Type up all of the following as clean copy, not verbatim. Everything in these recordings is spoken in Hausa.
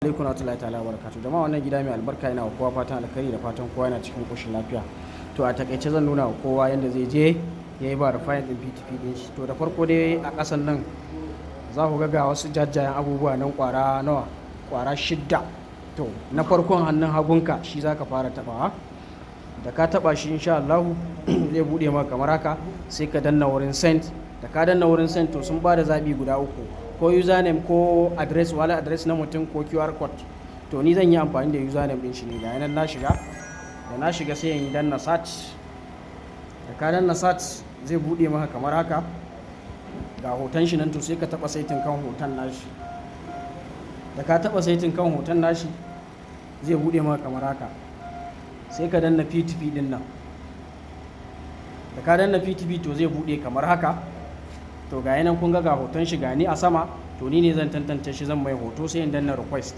alaikum warahmatullahi ta'ala barakatuh. Jama'a wannan gida mai albarka yana wa kowa fatan alkhairi da fatan kowa yana cikin koshin lafiya. To a takaice zan nuna wa kowa yanda zai je ya yi verifying din p2p din shi. To da farko dai a ƙasan nan za ku ga wasu jajjayen abubuwa nan kwara nawa, kwara 6. To na farkon hannun hagunka shi za ka fara tabawa. Da ka taba shi insha Allah zai bude maka kamar haka, sai ka danna wurin send. Da ka danna wurin send to sun ba da zabi guda uku, ko username ko address, wala address na mutum ko QR code. To ni zan yi amfani da username din shi ne, ga yanan na shiga. Da na shiga sai in danna search. Da ka danna search zai bude maka kamar haka, ga hoton shi nan. To sai ka taba saitin kan hoton nashi. Da ka taba saitin kan hoton nashi zai bude maka kamar haka, sai ka danna p2p din nan. Da ka danna p2p to zai bude kamar haka. To ga yanan kun ga hoton shi gani a sama. To ni ne zan tantance shi, zan mai hoto, sai in danna request.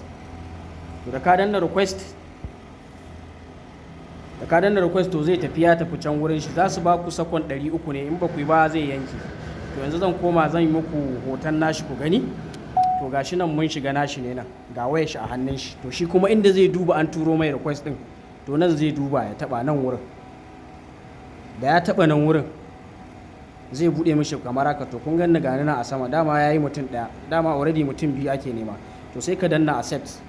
To da ka danna request, to zai tafi, ya tafi can wurin shi. Za su ba ku sakon 300 ne, in ba ku yi ba zai yanke. To yanzu zan koma zan yi muku hoton nashi ku gani. To gashi nan mun shiga nashi ne nan, ga wayar shi a hannun shi. To shi kuma inda zai duba an turo mai request din, to nan zai duba ya taba nan wurin. Da ya taba nan wurin zai bude mishi kamar haka. To kun ganni gani na a sama, dama yayi mutum daya, dama already mutum biyu ake nema. To sai ka danna accept.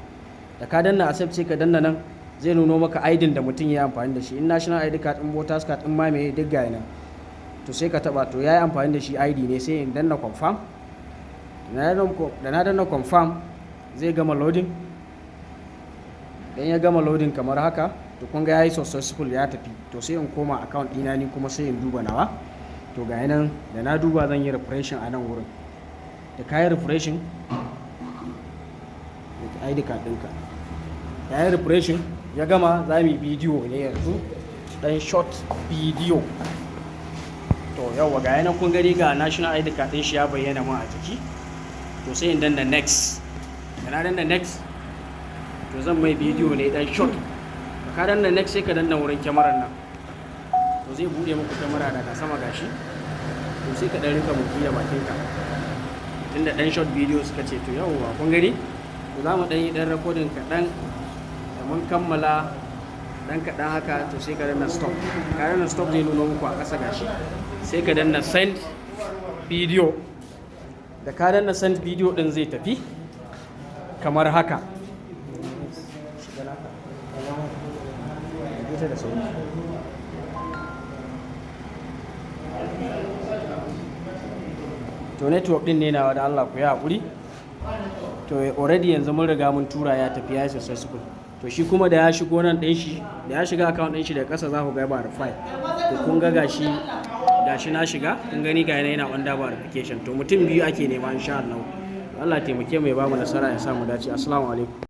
Da ka danna accept sai ka danna nan, zai nuno maka ID da mutum ya amfani da shi, in national ID card, in voters card, in ma me duk ga nan. To sai ka taba, to yayi amfani da shi ID ne, sai in danna confirm. Da na danna confirm zai gama loading. Dan ya gama loading kamar haka, to kun ga yayi successful, ya tafi. To sai in koma account ɗina ni kuma sai in duba nawa. To ga yanan da na duba zan yi refreshing a nan wurin. Da ka yi refreshing da ID card ɗinka, ya yi refreshing ya gama, za mu yi bidiyo ne yanzu, dan short bidiyo. To yawa ga yanan kun gani ga national ID card ɗin shi ya bayyana mu a jiki. To sai in danna next. Da na danna next to zan mai bidiyo ne dan short. Da ka danna next sai ka danna wurin kyamarar nan. To zai bude muku kyamara daga sama gashi. To sai ka dan rika muki da bakinka, tunda dan short video suka ce. To yawa kun gani, to za mu dan yi dan recording kaɗan. Da mun kammala dan kaɗan haka, to sai ka danna stop. Ka danna stop zai nuna muku a ƙasa gashi. Sai ka danna send video. Da ka danna send video din zai tafi kamar haka. To network din ne nawa, da Allah ku yi haƙuri. To already yanzu mun riga mun tura, ya tafi, ya yi successful. To shi kuma da ya shigo nan ɗin shi, da ya shiga account ɗin shi daga ƙasa za ku ga verify. To kun ga gashi na shiga, kun gani ga yana under verification. To mutum biyu ake nema insha Allah. Allah taimake mu ya ba mu nasara, ya sa mu dace. Assalamu alaikum.